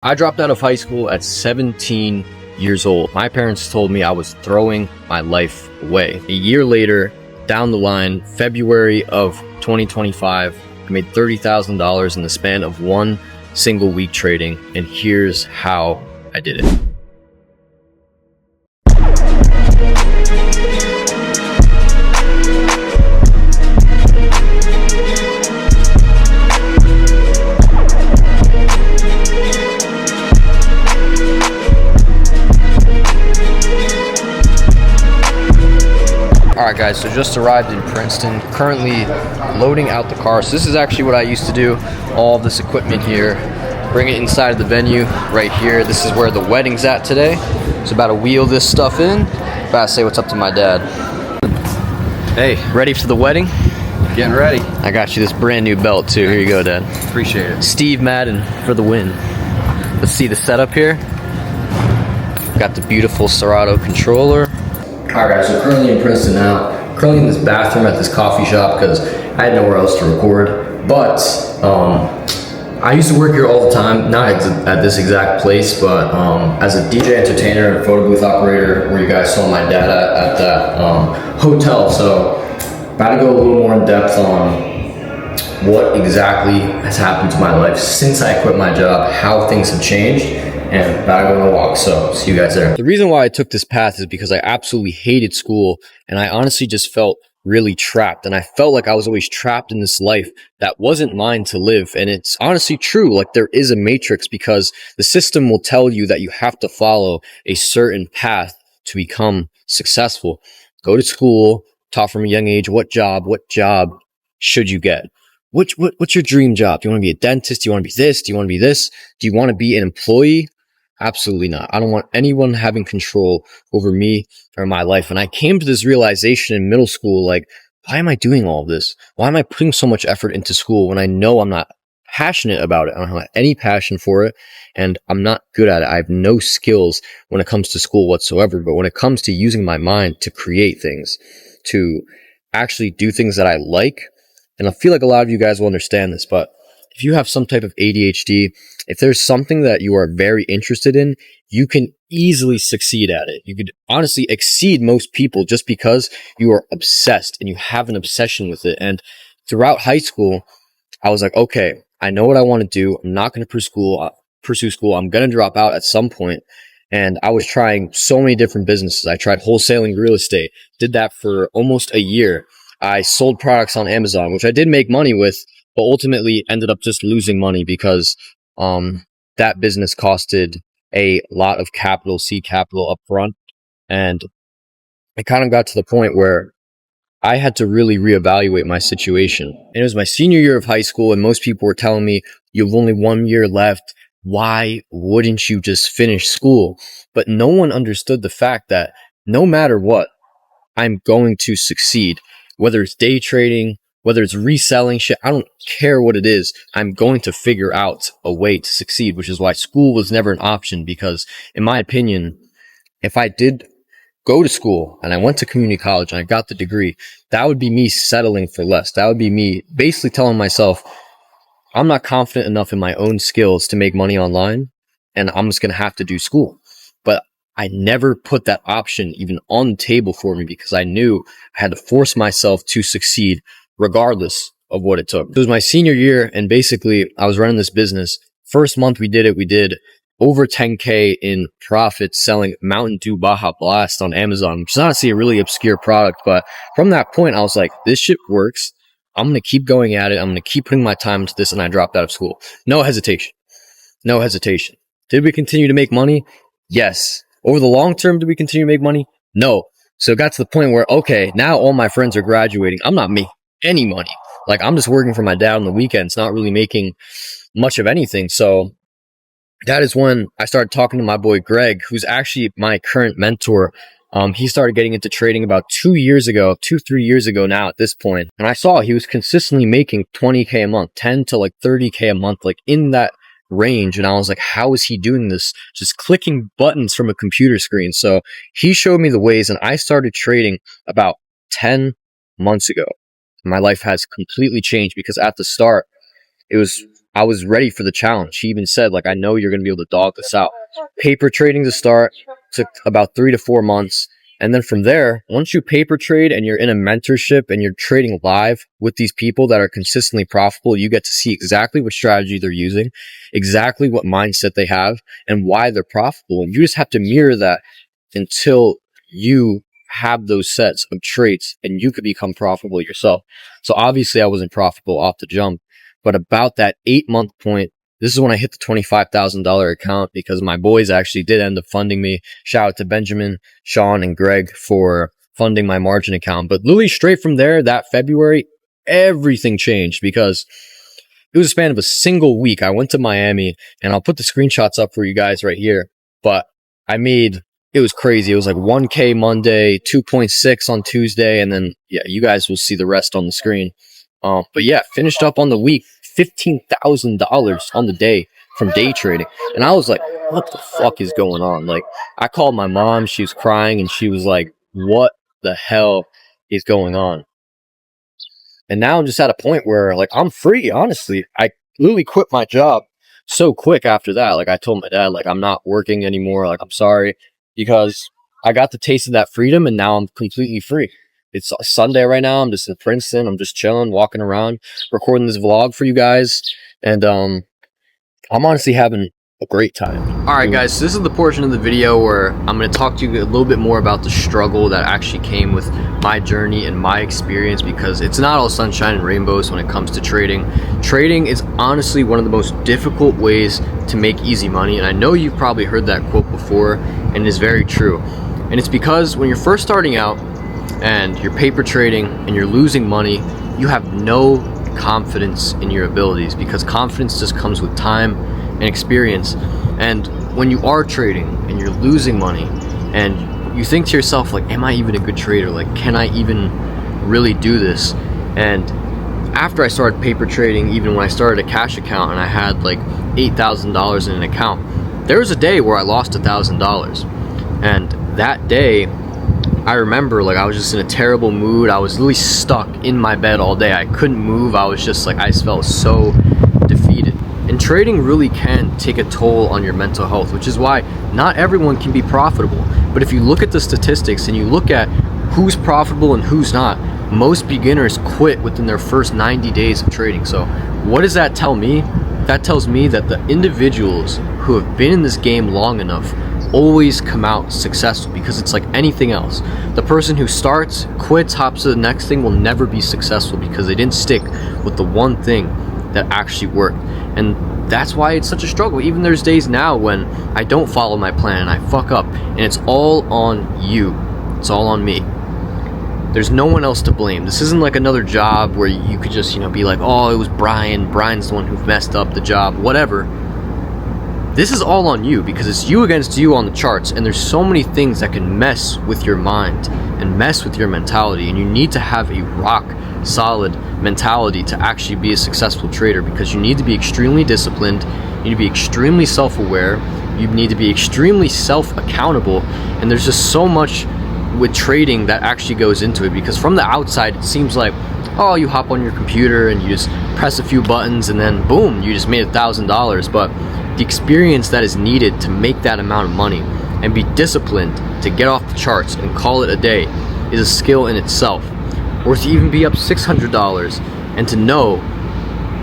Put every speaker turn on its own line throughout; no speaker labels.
I dropped out of high school at 17 years old. My parents told me I was throwing my life away. A year later, down the line, February of 2025, I made $30,000 in the span of one single week trading, and here's how I did it. Alright guys, so just arrived in Princeton, currently loading out the car. So this is actually what I used to do, all of this equipment here, bring it inside of the venue right here. This is where the wedding's at today. So about to wheel this stuff in, about to say what's up to my dad. Hey, ready for the wedding?
Getting ready.
I got you this brand new belt too, here you go Dad.
Appreciate it.
Steve Madden for the win. Let's see the setup here. Got the beautiful Serato controller. Alright guys, so currently in Princeton now, currently in this bathroom at this coffee shop because I had nowhere else to record, but I used to work here all the time, not at this exact place, but as a DJ entertainer and photo booth operator where you guys saw my dad at that hotel. So about to go a little more in depth on what exactly has happened to my life since I quit my job, how things have changed, and about to go on a walk. So see you guys there. The reason why I took this path is because I absolutely hated school, and I honestly just felt really trapped, and I felt like I was always trapped in this life that wasn't mine to live. And it's honestly true, like there is a matrix, because the system will tell you that you have to follow a certain path to become successful. Go to school, taught from a young age what job should you get. What's your dream job? Do you want to be a dentist? Do you want to be this? Do you want to be this? Do you want to be an employee? Absolutely not. I don't want anyone having control over me or my life. And I came to this realization in middle school, like, why am I doing all of this? Why am I putting so much effort into school when I know I'm not passionate about it? I don't have any passion for it, and I'm not good at it. I have no skills when it comes to school whatsoever. But when it comes to using my mind to create things, to actually do things that I like, and I feel like a lot of you guys will understand this, but if you have some type of ADHD, if there's something that you are very interested in, you can easily succeed at it. You could honestly exceed most people just because you are obsessed and you have an obsession with it. And throughout high school, I was like, okay, I know what I want to do. I'm not going to pursue school. I'm going to drop out at some point. And I was trying so many different businesses. I tried wholesaling real estate, did that for almost a year. I sold products on Amazon, which I did make money with, but ultimately ended up just losing money because that business costed a lot of seed capital up front. And it kind of got to the point where I had to really reevaluate my situation. And it was my senior year of high school, and most people were telling me, you have only 1 year left. Why wouldn't you just finish school? But no one understood the fact that no matter what, I'm going to succeed. Whether it's day trading, whether it's reselling shit, I don't care what it is. I'm going to figure out a way to succeed, which is why school was never an option. Because in my opinion, if I did go to school and I went to community college and I got the degree, that would be me settling for less. That would be me basically telling myself, I'm not confident enough in my own skills to make money online, and I'm just going to have to do school. But I never put that option even on the table for me because I knew I had to force myself to succeed regardless of what it took. It was my senior year, and basically I was running this business. First month we did over 10K in profit selling Mountain Dew Baja Blast on Amazon, which is honestly a really obscure product. But from that point, I was like, this shit works. I'm going to keep going at it. I'm going to keep putting my time into this. And I dropped out of school. No hesitation. No hesitation. Did we continue to make money? Yes. Over the long term, did we continue to make money? No. So it got to the point where, okay, now all my friends are graduating. I'm not making any money. Like, I'm just working for my dad on the weekends, not really making much of anything. So that is when I started talking to my boy Greg, who's actually my current mentor. He started getting into trading about 3 years ago now at this point. And I saw he was consistently making 20K a month, 10 to like 30K a month, like in that range. And I was like, how is he doing this? Just clicking buttons from a computer screen. So he showed me the ways, and I started trading about 10 months ago. My life has completely changed because at the start, I was ready for the challenge. He even said, like, I know you're going to be able to dog this out. Paper trading to start took about 3 to 4 months. And then from there, once you paper trade and you're in a mentorship and you're trading live with these people that are consistently profitable, you get to see exactly what strategy they're using, exactly what mindset they have, and why they're profitable. And you just have to mirror that until you have those sets of traits and you could become profitable yourself. So obviously I wasn't profitable off the jump, but about that 8-month point, this is when I hit the $25,000 account because my boys actually did end up funding me. Shout out to Benjamin, Sean, and Greg for funding my margin account. But literally straight from there, that February, everything changed because it was a span of a single week. I went to Miami, and I'll put the screenshots up for you guys right here. But it was crazy. It was like 1K Monday, 2.6 on Tuesday, and then, yeah, you guys will see the rest on the screen. But yeah, finished up on the week, $15,000 on the day from day trading. And I was like, what the fuck is going on? Like, I called my mom, she was crying, and she was like, what the hell is going on? And now I'm just at a point where, like, I'm free, honestly. I literally quit my job so quick after that. Like, I told my dad, like, I'm not working anymore. Like, I'm sorry, because I got the taste of that freedom, and now I'm completely free. It's Sunday right now. I'm just in Princeton. I'm just chilling, walking around, recording this vlog for you guys. And I'm honestly having a great time. All right, guys, so this is the portion of the video where I'm going to talk to you a little bit more about the struggle that actually came with my journey and my experience, because it's not all sunshine and rainbows when it comes to trading. Trading is honestly one of the most difficult ways to make easy money. And I know you've probably heard that quote before, and it is very true. And it's because when you're first starting out, and you're paper trading and you're losing money, you have no confidence in your abilities, because confidence just comes with time and experience. And when you are trading and you're losing money and you think to yourself, like, am I even a good trader? Like, can I even really do this? And after I started paper trading, even when I started a cash account and I had like $8,000 in an account, there was a day where I lost $1,000. And that day, I remember, like, I was just in a terrible mood. I was really stuck in my bed all day. I couldn't move. I was just like, I just felt so defeated. And trading really can take a toll on your mental health, which is why not everyone can be profitable. But if you look at the statistics and you look at who's profitable and who's not, most beginners quit within their first 90 days of trading. So what does that tell me? That tells me that the individuals who have been in this game long enough always come out successful, because it's like anything else. The person who starts, quits, hops to the next thing will never be successful, because they didn't stick with the one thing that actually worked. And that's why it's such a struggle. Even there's days now when I don't follow my plan and I fuck up, and it's all on you. It's all on me. There's no one else to blame. This isn't like another job where you could just, be like, oh, it was Brian. Brian's the one who messed up the job, whatever. This is all on you, because it's you against you on the charts, and there's so many things that can mess with your mind and mess with your mentality, and you need to have a rock solid mentality to actually be a successful trader, because you need to be extremely disciplined, you need to be extremely self-aware, you need to be extremely self-accountable, and there's just so much with trading that actually goes into it, because from the outside it seems like, oh, you hop on your computer and you just press a few buttons and then boom, you just made $1,000. But the experience that is needed to make that amount of money and be disciplined to get off the charts and call it a day is a skill in itself. Or to even be up $600 and to know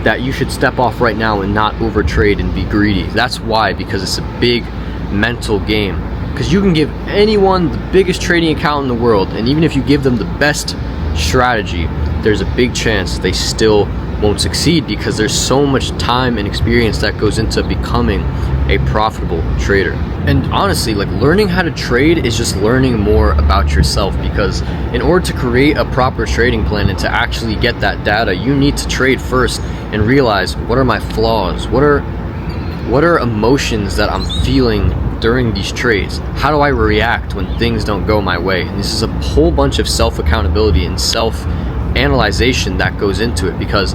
that you should step off right now and not overtrade and be greedy. That's why, because it's a big mental game. Because you can give anyone the biggest trading account in the world, and even if you give them the best strategy, there's a big chance they still won't succeed, because there's so much time and experience that goes into becoming a profitable trader. And honestly, like, learning how to trade is just learning more about yourself, because in order to create a proper trading plan and to actually get that data, you need to trade first and realize, what are my flaws? What are emotions that I'm feeling during these trades? How do I react when things don't go my way? And this is a whole bunch of self-accountability and self-analyzation that goes into it, because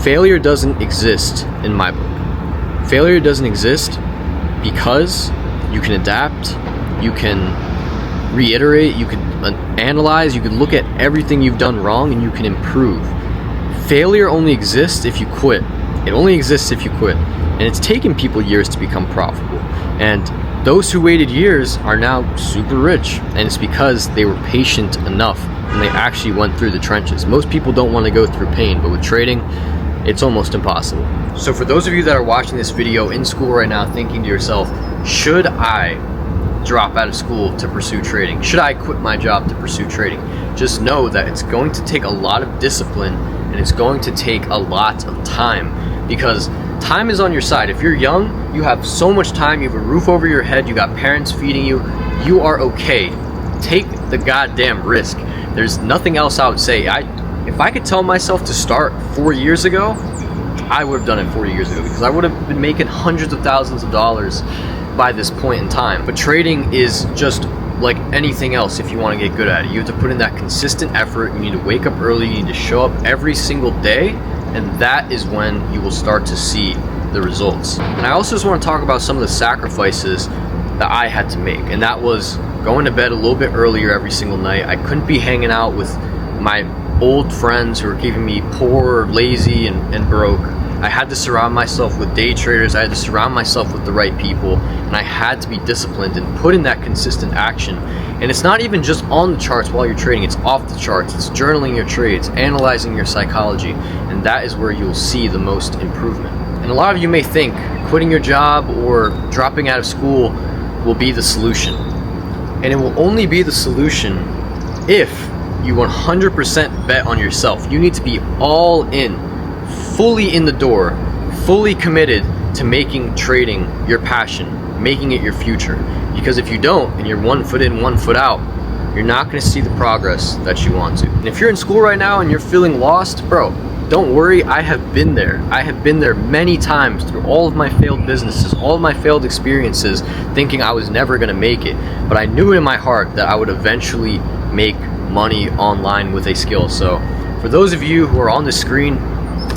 failure doesn't exist in my book. Failure doesn't exist because you can adapt, you can reiterate, you can analyze, you can look at everything you've done wrong, and you can improve. Failure only exists if you quit. It only exists if you quit. And it's taken people years to become profitable. And those who waited years are now super rich. And it's because they were patient enough and they actually went through the trenches. Most people don't want to go through pain, but with trading, it's almost impossible. So for those of you that are watching this video in school right now, thinking to yourself, should I drop out of school to pursue trading? Should I quit my job to pursue trading? Just know that it's going to take a lot of discipline and it's going to take a lot of time, because time is on your side. If you're young, you have so much time, you have a roof over your head, you got parents feeding you, you are okay. Take the goddamn risk. There's nothing else I would say. If I could tell myself to start 4 years ago, I would have done it 4 years ago, because I would have been making hundreds of thousands of dollars by this point in time. But trading is just like anything else. If you want to get good at it, you have to put in that consistent effort. You need to wake up early, you need to show up every single day, and that is when you will start to see the results. And I also just want to talk about some of the sacrifices that I had to make, and that was going to bed a little bit earlier every single night. I couldn't be hanging out with my old friends who were keeping me poor, lazy, and broke. I had to surround myself with day traders. I had to surround myself with the right people, and I had to be disciplined and put in that consistent action. And it's not even just on the charts while you're trading, it's off the charts. It's journaling your trades, analyzing your psychology, and that is where you'll see the most improvement. And a lot of you may think quitting your job or dropping out of school will be the solution. And it will only be the solution if you 100% bet on yourself. You need to be all in, fully in the door, fully committed to making trading your passion, making it your future. Because if you don't, and you're 1 foot in, 1 foot out, you're not going to see the progress that you want to. And if you're in school right now and you're feeling lost, bro, don't worry, I have been there. I have been there many times through all of my failed businesses, all of my failed experiences, thinking I was never going to make it. But I knew in my heart that I would eventually make money online with a skill. So for those of you who are on the screen,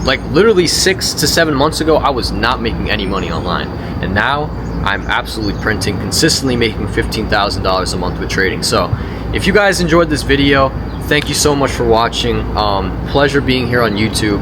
like literally 6 to 7 months ago, I was not making any money online. And now I'm absolutely printing, consistently making $15,000 a month with trading. So if you guys enjoyed this video, thank you so much for watching. Pleasure being here on YouTube.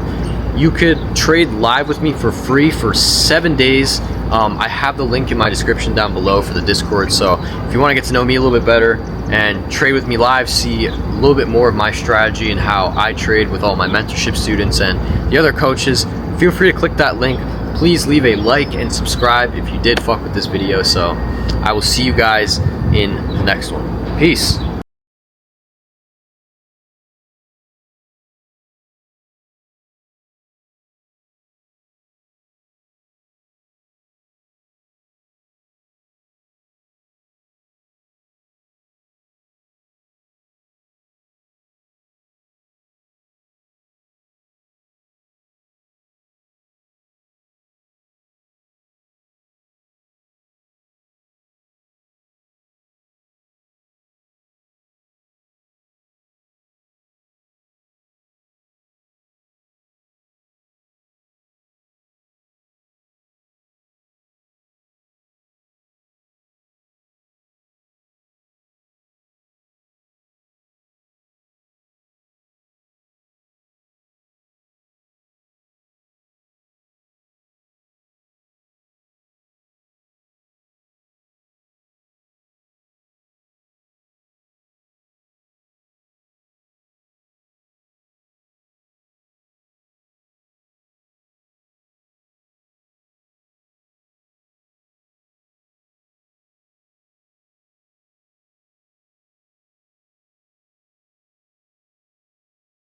You could trade live with me for free for 7 days. I have the link in my description down below for the Discord. So if you want to get to know me a little bit better and trade with me live, see a little bit more of my strategy and how I trade with all my mentorship students and the other coaches, feel free to click that link. Please leave a like and subscribe if you did fuck with this video. So I will see you guys in the next one. Peace.